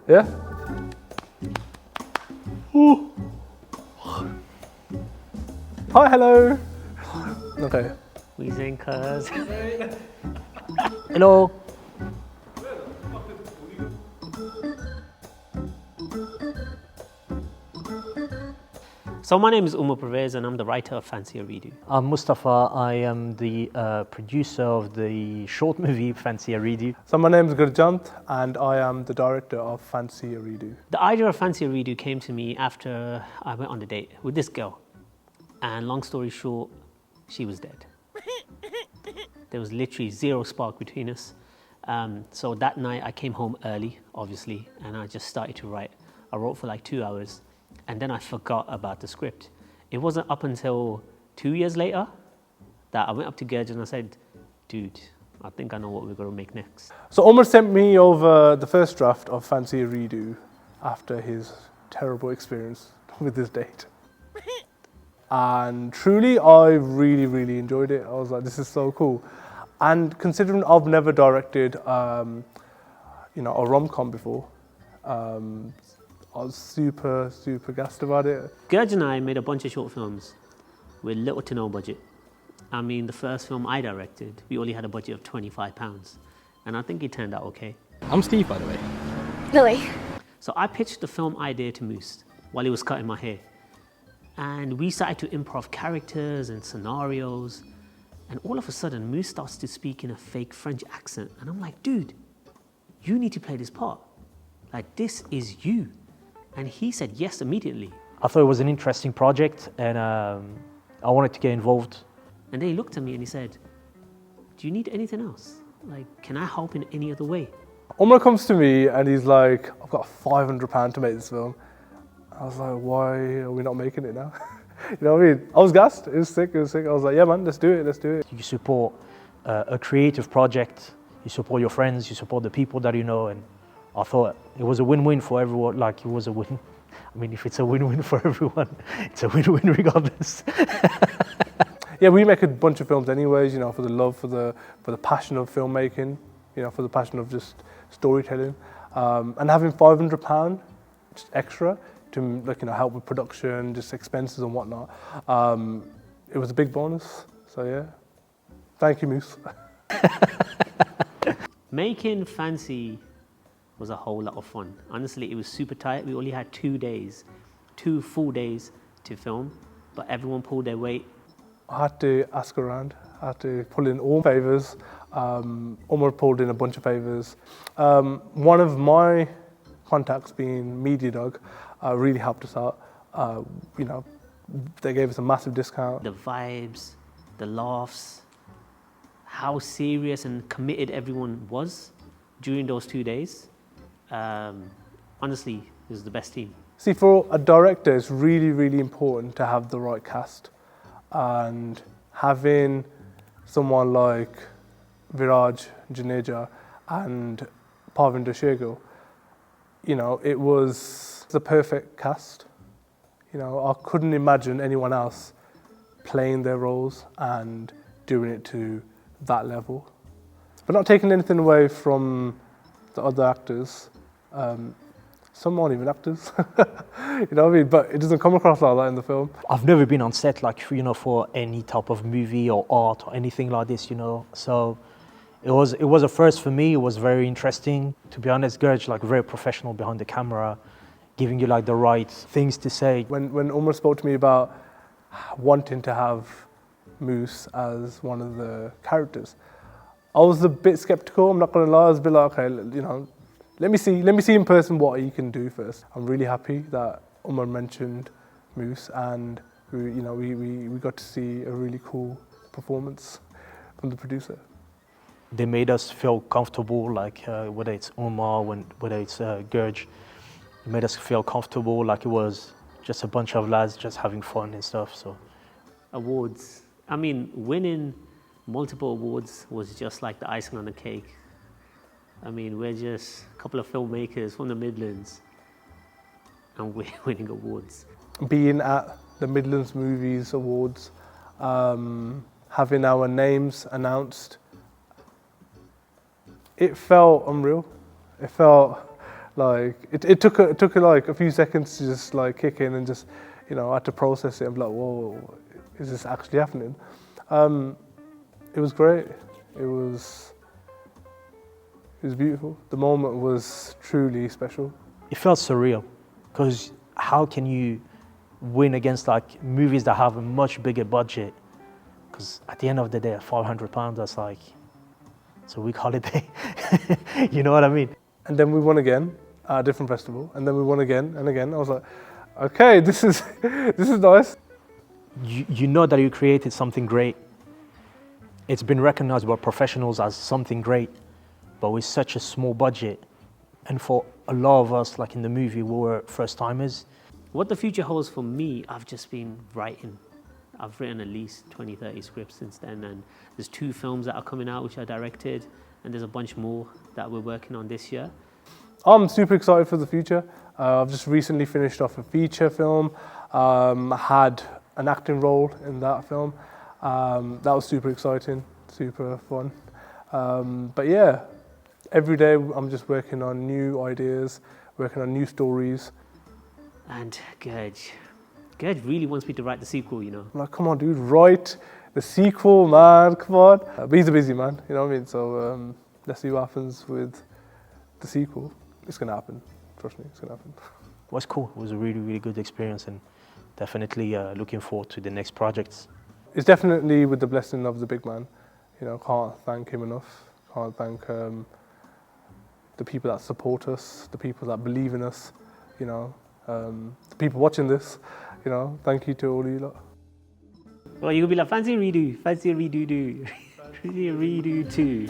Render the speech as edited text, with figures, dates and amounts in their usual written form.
Yeah? Ooh. Hi, hello. Okay. We saying cuz. Hello. So my name is Umar Pervez and I'm the writer of Fancy a Redo. I'm Mustafa. I am the producer of the short movie Fancy a Redo. So my name is Gurjant and I am the director of Fancy a Redo. The idea of Fancy a Redo came to me after I went on a date with this girl. And long story short, she was dead. There was literally zero spark between us. So that night I came home early, obviously, and I just started to write. I wrote for like 2 hours and then I forgot about the script. It wasn't up until 2 years later that I went up to Gurj and I said, dude, I think I know what we're going to make next. So Omar sent me over the first draft of Fancy a Redo after his terrible experience with his date. And truly, I really, really enjoyed it. I was like, this is so cool. And considering I've never directed, a rom-com before, I was super, super gassed about it. Gurj and I made a bunch of short films with little to no budget. I mean, the first film I directed, we only had a budget of £25. And I think it turned out okay. I'm Steve, by the way. Lily. So I pitched the film idea to Moose while he was cutting my hair. And we started to improv characters and scenarios. And all of a sudden, Moose starts to speak in a fake French accent. And I'm like, dude, you need to play this part. Like, this is you. And he said yes immediately. I thought it was an interesting project and I wanted to get involved. And then he looked at me and he said, do you need anything else? Like, can I help in any other way? Omar comes to me and he's like, I've got £500 to make this film. I was like, why are we not making it now? You know what I mean? I was gassed, it was sick. I was like, yeah man, let's do it. You support a creative project, you support your friends, you support the people that you know, and I thought it was a win-win for everyone. Like, it was a win. I mean, if it's a win-win for everyone, it's a win-win regardless. Yeah, we make a bunch of films anyways, for the love, for the passion of filmmaking, for the passion of just storytelling. And having £500 just extra to help with production, just expenses and whatnot, it was a big bonus. So yeah, thank you, Moose. Making Fancy was a whole lot of fun. Honestly, it was super tight. We only had 2 full days to film, but everyone pulled their weight. I had to ask around. I had to pull in all favours. Omar pulled in a bunch of favours. One of my contacts, being Media Dog, really helped us out. They gave us a massive discount. The vibes, the laughs, how serious and committed everyone was during those 2 days. Honestly, it was the best team. See, for a director, it's really, really important to have the right cast. And having someone like Viraj Janeja and Parvinder Shergill, it was the perfect cast. I couldn't imagine anyone else playing their roles and doing it to that level. But not taking anything away from the other actors. Some aren't even actors, you know what I mean? But it doesn't come across like that in the film. I've never been on set for any type of movie or art or anything like this, So it was a first for me. It was very interesting. To be honest, Gurj, very professional behind the camera, giving you the right things to say. When Omar spoke to me about wanting to have Moose as one of the characters, I was a bit skeptical, I'm not gonna lie. I was a bit like, okay, let me see in person what he can do first. I'm really happy that Omar mentioned Moose, and we got to see a really cool performance from the producer. They made us feel comfortable, whether it's Omar, whether it's Gurj, it made us feel comfortable, like it was just a bunch of lads just having fun and stuff. So, Awards. I mean, winning multiple awards was just like the icing on the cake. I mean, we're just a couple of filmmakers from the Midlands and we're winning awards. Being at the Midlands Movies Awards, having our names announced, it felt unreal. It felt like it took like a few seconds to just like kick in and just, you know, I had to process it and be like, whoa, is this actually happening? It was great. It was beautiful. The moment was truly special. It felt surreal, because how can you win against like movies that have a much bigger budget? Because at the end of the day, at £500, that's like, it's a week holiday. You know what I mean? And then we won again at a different festival, and then we won again and again. I was like, okay, this is nice. You know that you created something great. It's been recognized by professionals as something great, but with such a small budget. And for a lot of us, like in the movie, we were first timers. What the future holds for me, I've just been writing. I've written at least 20, 30 scripts since then, and there's 2 films that are coming out which I directed, and there's a bunch more that we're working on this year. I'm super excited for the future. I've just recently finished off a feature film. I had an acting role in that film. That was super exciting, super fun. But yeah, every day I'm just working on new ideas, working on new stories. And Gurj really wants me to write the sequel, you know. I'm like, come on, dude, write the sequel, man, come on. But he's a busy man, you know what I mean? So let's see what happens with the sequel. It's gonna happen, trust me, it's gonna happen. It was cool. It was a really, really good experience, and definitely looking forward to the next projects. It's definitely with the blessing of the big man. You know, can't thank him enough. Can't thank the people that support us, the people that believe in us, you know, the people watching this, you know, thank you to all you lot. Well, you'll be like, fancy a redo, fancy a redo, fancy a redo too.